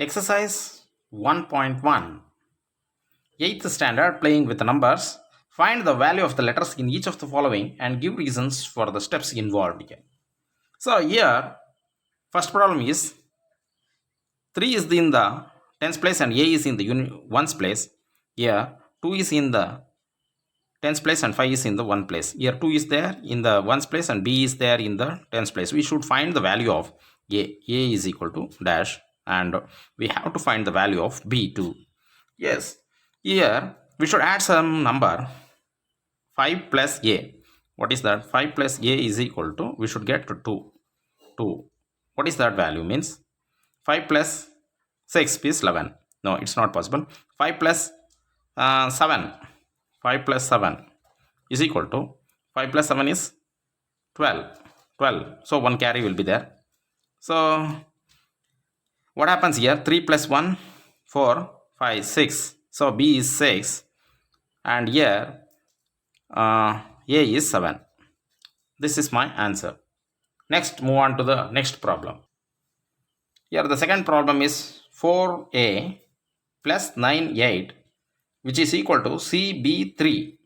Exercise 1.1 8th standard playing with numbers. Find the value of the letters in each of the following and give reasons for the steps involved here. So here first problem is 3 is in the tens place and A is in the ones place. Here 2 is in the tens place and 5 is in the one place. Here 2 is there in the ones place and B is there in the tens place. We should find the value of A. A is equal to dash and we have to find the value of B too. Yes, here we should add some number 5 plus A. What is that? 5 plus A is equal to, we should get to 2. 2. What is that value? Means 5 plus 6 is 11. No, it's not possible. 5 plus 7. 5 plus 7 is equal to 5 plus 7 is 12. 12. So one carry will be there. So what happens here? 3 plus 1, 4, 5, 6. So B is 6 and here A is 7. This is my answer. Next, move on to the next problem. Here the second problem is 4A plus 9, 8 which is equal to CB3.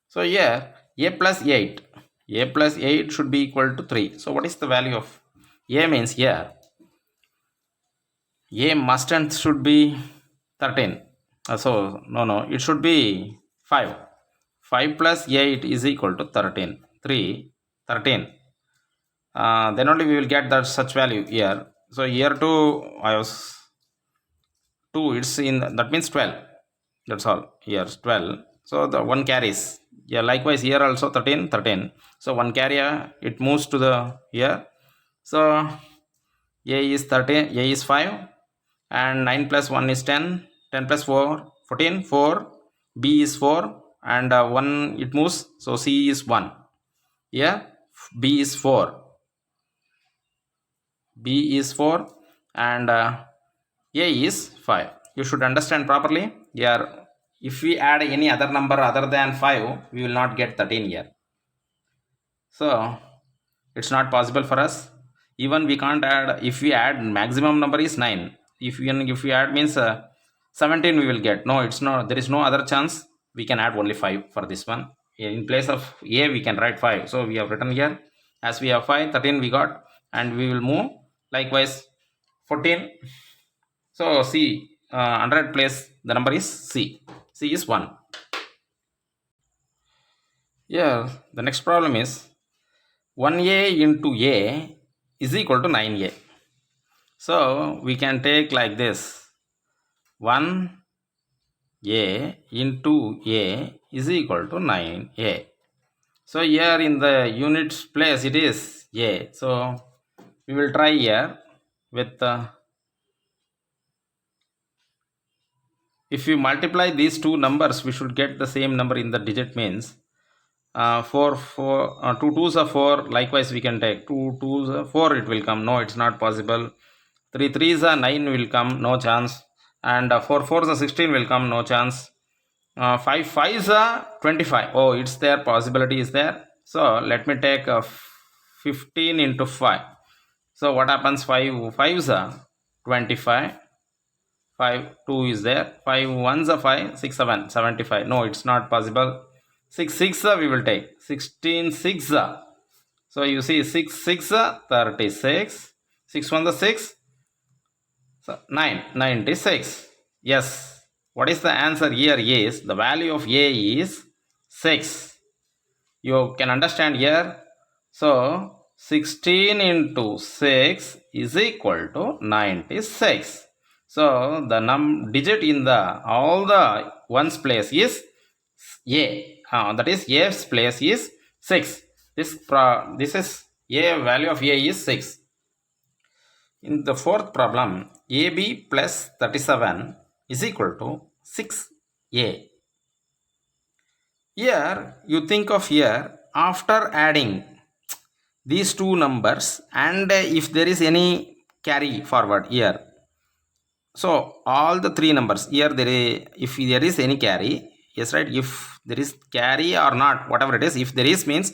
So here A plus 8. A plus 8 should be equal to 3. So what is the value of A? Means here A must and should be 13. So no, it should be 5. 5 plus 8 is equal to 13. 3, 13. Then only we will get that such value here. So here too I was 2, it's in, that means 12. That's all. Here 12. So the one carries. Yeah, likewise here also 13, 13. So one carrier, it moves to the here. So A is 13, A is 5 and 9 plus 1 is 10, 10 plus 4, 14, 4, B is 4 and 1 it moves. So C is 1. Here B is 4. B is 4 and A is 5. You should understand properly. Here if we add any other number other than 5, we will not get 13 here. So it's not possible for us. Even we can't add, if we add maximum number is 9. If we add means 17 we will get. No, it's not, there is no other chance. We can add only 5 for this one. In place of A we can write 5. So we have written here, as we have 5, 13 we got and we will move. Likewise 14. So C, 100 place the number is C. C is 1. Yeah, the next problem is 1A into A is equal to 9A. So we can take like this, 1A into A is equal to 9A. So here in the units place it is A. So we will try here with if you multiply these two numbers we should get the same number in the digit. Means 2 2s are 4. Likewise we can take 2 2s are 4, it will come. No, it's not possible. 3 3s are 9 will come, no chance. And 4 4s are 16 will come, no chance. 5 5s are 25. Oh, it's there, possibility is there. So let me take 15 into 5. So what happens? 5 5s are 25. 5 2 is there. 5 1s are 5, 6 7, 75. No, it's not possible. 6 6 we will take. 16 6. So you see 6 6 36. 6 1 6. So 9 96. Yes. What is the answer here is the value of A is 6. You can understand here. So 16 into 6 is equal to 96. So the digit in the all the ones place is A. That is A's place is 6. This is A, value of A is 6. In the fourth problem, AB plus 37 is equal to 6A. Here you think of here, after adding these two numbers and if there is any carry forward here. So all the three numbers here, if there is any carry, yes, right, if there is carry or not, whatever it is, if there is means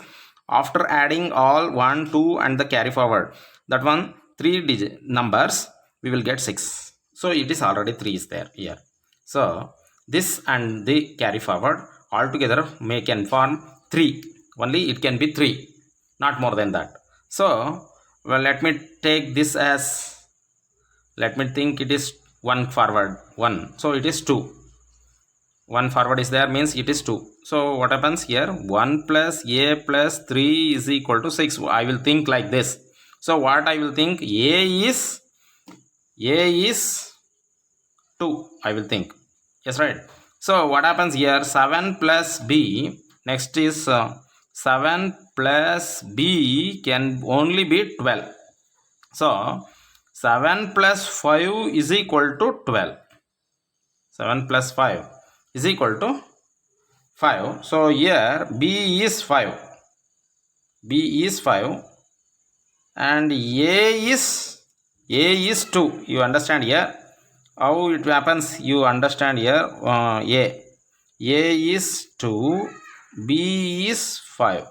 after adding all 1 2 and the carry forward, that one 3 digit numbers we will get 6. So it is already 3 is there here. So this and the carry forward all together can form 3. Only it can be 3, not more than that. So well, let me take this as, let me think it is 1 forward 1. So it is 2. 1 forward is there means it is 2. So what happens here? 1 plus a plus 3 is equal to 6. I will think like this. So what I will think? A is 2. I will think. Yes, right. So what happens here? 7 plus b. Next is 7 plus b can only be 12. So 7 plus 5 is equal to 12. 7 plus 5 is equal to 5. So here b is 5. B is 5 and a is 2. You understand here how it happens? You understand here. A is 2, b is 5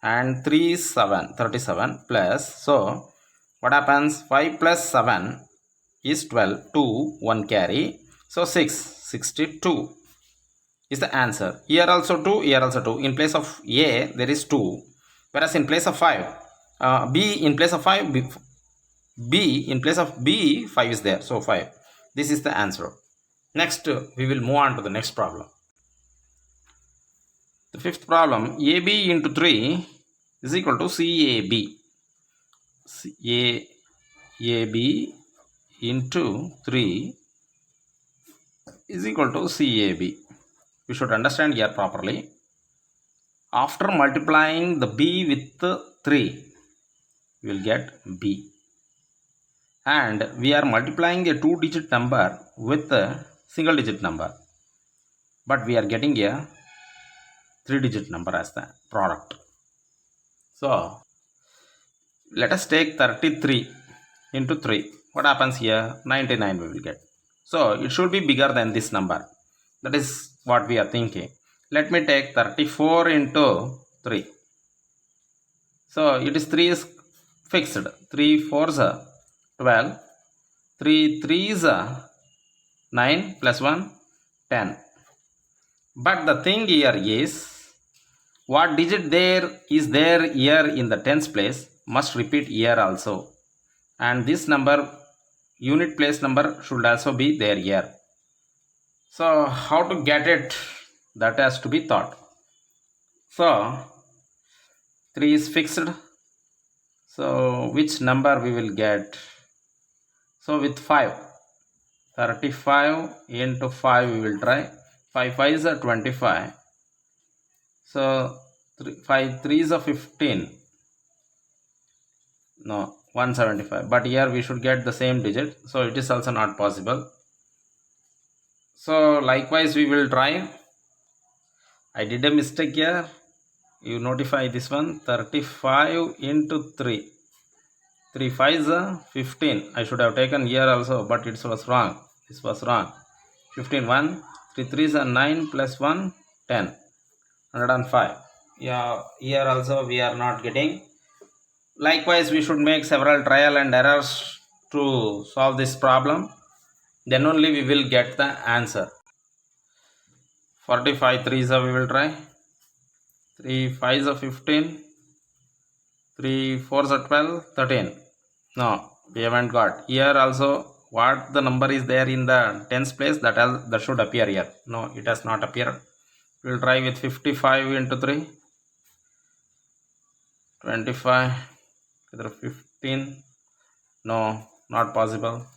and 3 is 7, 37 plus. So what happens? 5 plus 7 is 12, 2, 1 carry. So 6, 62 is the answer. Here also 2, here also 2. In place of a there is 2, whereas in place of 5, b in place of 5, b in place of b 5 is there. So 5. This is the answer. Next we will move on to the next problem. The fifth problem, ab into 3 is equal to cab. ab into 3 is equal to cab. We should understand here properly. After multiplying the b with 3, we will get b. And we are multiplying a 2-digit number with a single-digit number. But we are getting a 3-digit number as the product. So, let us take 33 into 3. What happens here? 99 we will get. So, it should be bigger than this number. That is what we are thinking. Let me take 34 into 3. So, it is 3 is fixed. 3 4s are 12. 3 3s are 9 plus 1, 10. But the thing here is, what digit there is there here in the tens place must repeat here also. And this number, unit place number, should also be there here. So how to get it? That has to be thought. So 3 is fixed. So which number we will get? So with 5, 35 into 5 we will try. 5 5s are 25. So 5 3s are 15. No, 175. But here we should get the same digit. So it is also not possible. So likewise we will try. I did a mistake here. You notify this one. 35 into 3. 3 5s are 15. I should have taken here also, but it was wrong. This was wrong. 15 1. 3 3s are 9 plus 1, 10. 105. Yeah, here also we are not getting. Likewise, we should make several trial and errors to solve this problem. Then only we will get the answer. 45 3s we will try. 3 5s are 15. 3 4s are 12, 13. No, we haven't got. Here also, what the number is there in the tens place, that should appear here. No, it has not appeared. We will try with 55 into 3. 25. 15. No, not possible.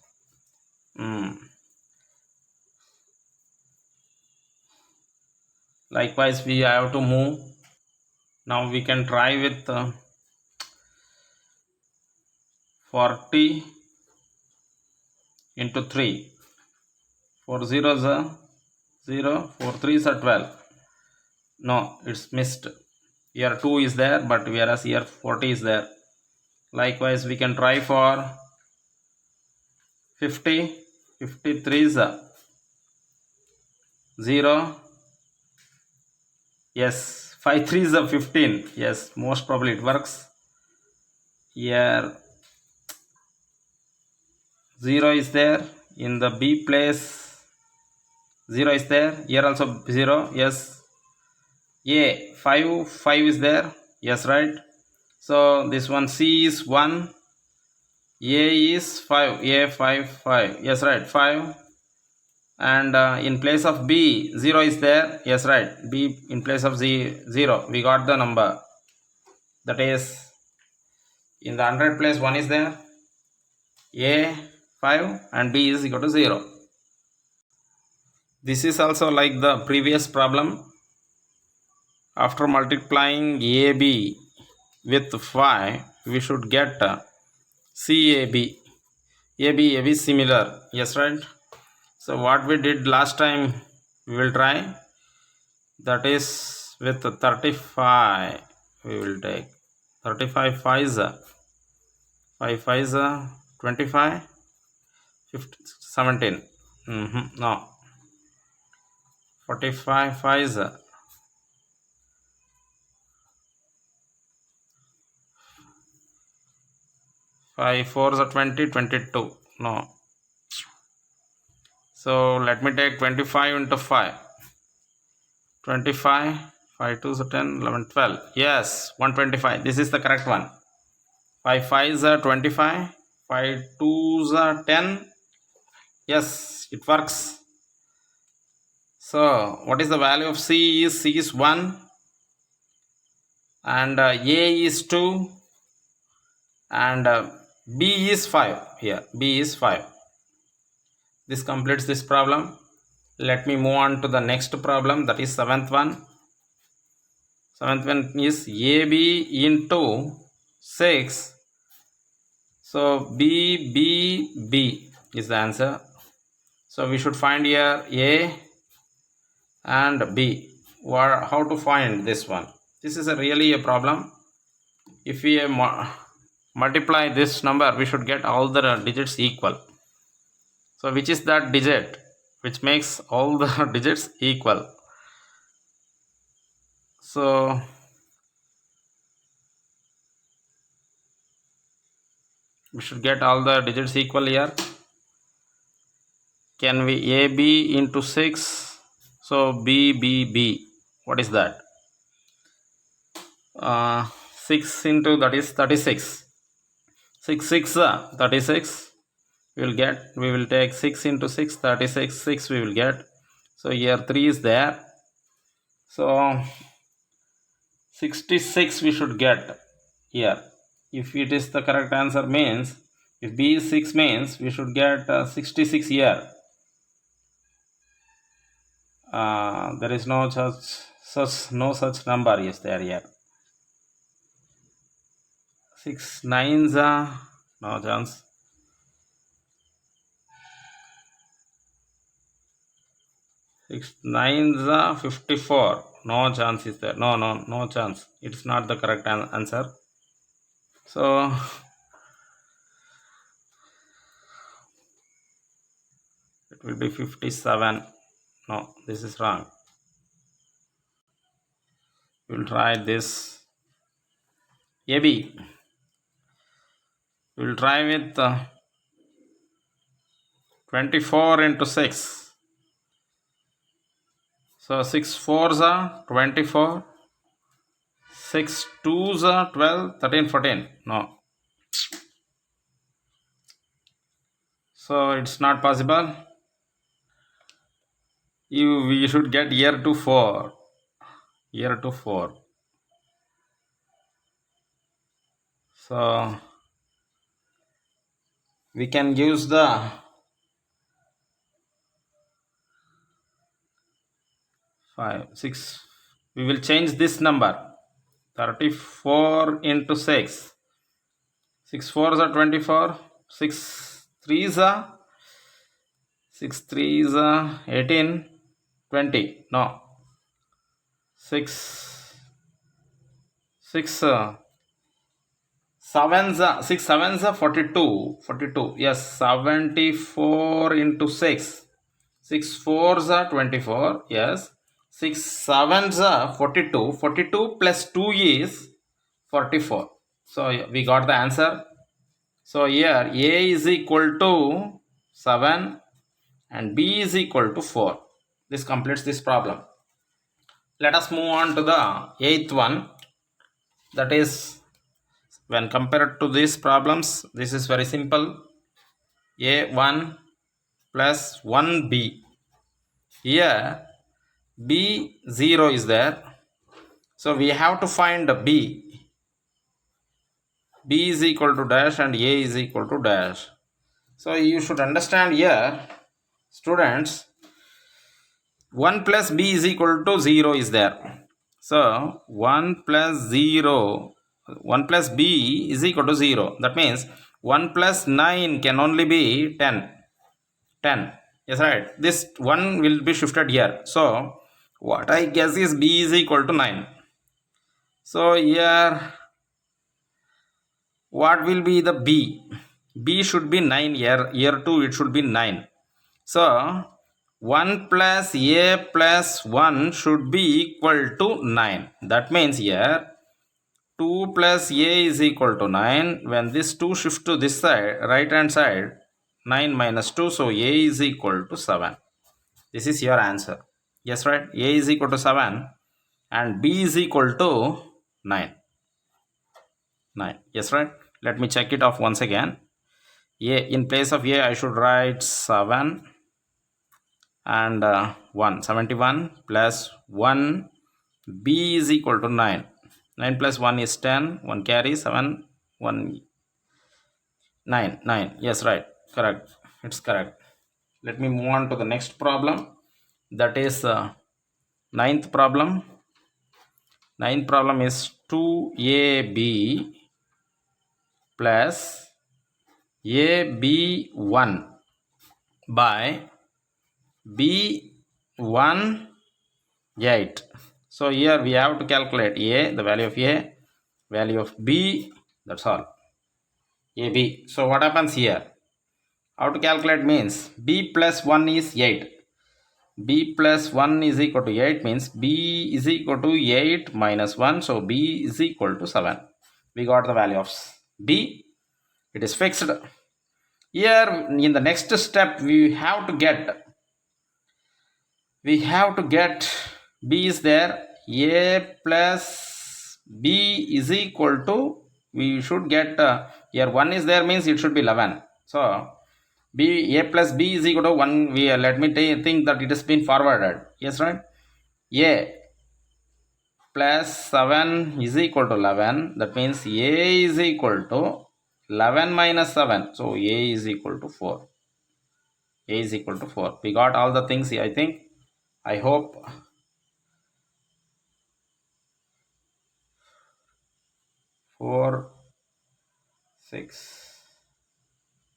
Likewise, we have to move. Now we can try with 40 into 3. 4 zeros are 0. 4 3s are 12. No, it's missed. Here 2 is there, but whereas here 40 is there. Likewise, we can try for 50. 53 is 0. Yes, 5 3s are 15. Yes, most probably it works. Here 0 is there. In the B place 0 is there. Here also 0. Yes. A 5 is there. Yes, right. So this one C is 1. A is 5. A 5. Yes, right. 5. And in place of B 0 is there. Yes, right. B in place of 0. We got the number. That is in the 100 place 1 is there. A 5 and B is equal to 0. This is also like the previous problem. After multiplying AB with 5, we should get CAB. AB similar. Yes, right. So what we did last time, we will try. That is with 35. We will take 35 5s. 5 5s 25. 50, 17. No. 45 5s. 5 4s are 20, 22. No. So let me take 25 into 5. 25, 5 2s are 10, 11, 12. Yes, 125. This is the correct one. 5 5s are 25, 5 2s are 10. Yes, it works. So what is the value of C is 1 and A is 2 and B is 5. Here B is 5. This completes this problem. Let me move on to the next problem, that is seventh one. Seventh one is AB into 6. So B is the answer. So we should find here A and B. How to find this one? This is really a problem. If we multiply this number, we should get all the digits equal. So which is that digit which makes all the digits equal? So we should get all the digits equal here. Can we AB into 6? So B. What is that? 6 into that is 36. 6 6 36. We will take 6 into 6, 36. 6 we will get. So here 3 is there. So 66 we should get here. If it is the correct answer means, if B is 6 means we should get 66 here. There is no such number is there here. 6 9s no chance. 6 9s 54. No chance is there. No chance. It's not the correct answer. So it will be 57. No, this is wrong. We'll try this. AB. We'll try with 24 into 6. So 6 4s are 24. 6 2s are 12, 13, 14. No. So it's not possible. We should get year to 4. Year to 4. So we can use the 5, 6. We will change this number. 34 into 6. 6 4s are 24. 6 3s are 6 3s are 18. 20. No. 6 6 sevens are 6 sevens are 42. 42. Yes, 74 into 6. 6 4s are 24. Yes. 6 sevens are 42. 42 plus 2 is 44. So we got the answer. So here A is equal to 7 and b is equal to 4. This completes this problem. Let us move on to the eighth one. That is, when compared to these problems, this is very simple. A1 plus 1b. Here b0 is there, so we have to find b. B is equal to dash and a is equal to dash. So you should understand here, students, 1 plus b is equal to 0 is there. So 1 plus 0, 1 plus b is equal to 0. That means 1 plus 9 can only be 10. 10. Yes, right. This 1 will be shifted here. So what I guess is b is equal to 9. So here what will be the b? B should be 9 here. Here too it should be 9. So 1 plus a plus 1 should be equal to 9. That means here 2 plus a is equal to 9. When this 2 shifts to this side, right hand side, 9 minus 2, so a is equal to 7. This is your answer. Yes, right? A is equal to 7 and b is equal to 9. 9. Yes, right? Let me check it off once again. A, in place of a I should write 7 and 1. 71 plus 1, b is equal to 9. 9 plus 1 is 10. 1 carry, 7, 1, 9. 9. Yes, right. Correct. It's correct. Let me move on to the next problem. That is ninth problem. Ninth problem is 2ab plus ab1 by b1 8. So here we have to calculate a, the value of a, value of b, that's all. ab. So what happens here? How to calculate means b plus 1 is 8. B plus 1 is equal to 8 means b is equal to 8 minus 1. So b is equal to 7. We got the value of b. It is fixed. Here in the next step we have to get b is there. A plus b is equal to, we should get here 1 is there means it should be 11. So b, a plus b is equal to 1. Let me think that it has been forwarded. Yes, right? A plus 7 is equal to 11. That means a is equal to 11 minus 7. So a is equal to 4. A is equal to 4. We got all the things, I think. I hope. 4, 6,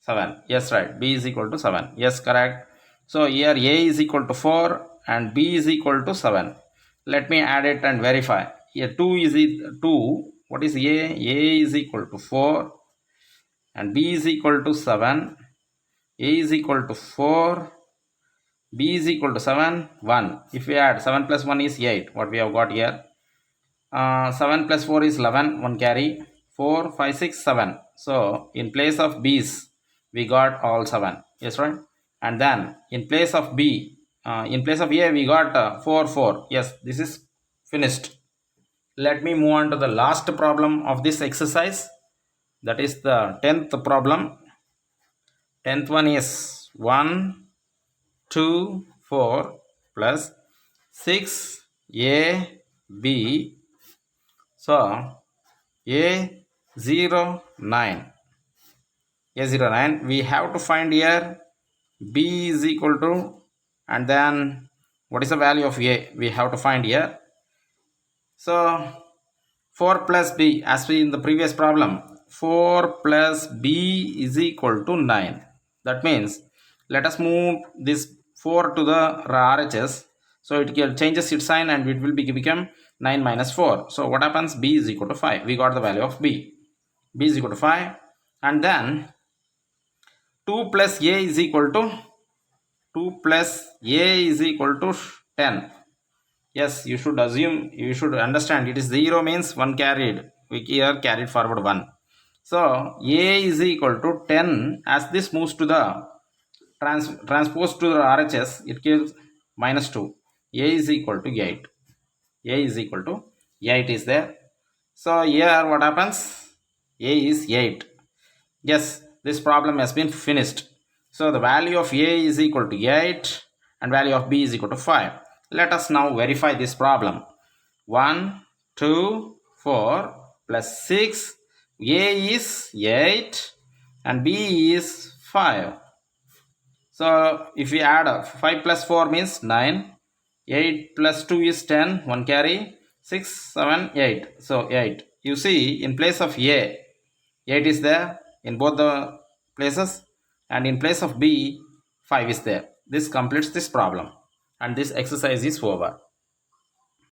7. Yes, right. B is equal to 7. Yes, correct. So here a is equal to 4 and b is equal to 7. Let me add it and verify. Here 2 is 2. What is a? A is equal to 4 and b is equal to 7. A is equal to 4. B is equal to 7. 1. If we add 7 plus 1 is 8. What we have got here? 7 plus 4 is 11. 1 carry. 4, 5, 6, 7. So in place of b's, we got all 7. Yes, right? And then in place of b, in place of a, we got 4, 4. Yes, this is finished. Let me move on to the last problem of this exercise. That is the 10th problem. 10th one is 1, 2, 4 plus 6 a b. So a 0, 9. A0, 9. We have to find here b is equal to, and then what is the value of a? We have to find here. So 4 plus b, as we in the previous problem, 4 plus b is equal to 9. That means let us move this 4 to the RHS. So it changes its sign and it will become 9 minus 4. So what happens? B is equal to 5. We got the value of b. B is equal to 5. And then 2 plus a is equal to 10. Yes, you should assume, you should understand it is 0 means 1 carried. We here carried forward 1. So a is equal to 10. As this moves to the transpose to the RHS, it gives minus 2. A is equal to 8. A is equal to 8 is there. So here what happens? A is 8. Yes, this problem has been finished. So the value of A is equal to 8 and value of B is equal to 5. Let us now verify this problem. 1, 2, 4 plus 6. A is 8 and B is 5. So if we add up, 5 plus 4 means 9. 8 plus 2 is 10. 1 carry. 6, 7, 8. So 8. You see, in place of A, 8 is there in both the places, and in place of B, 5 is there. This completes this problem, and this exercise is over.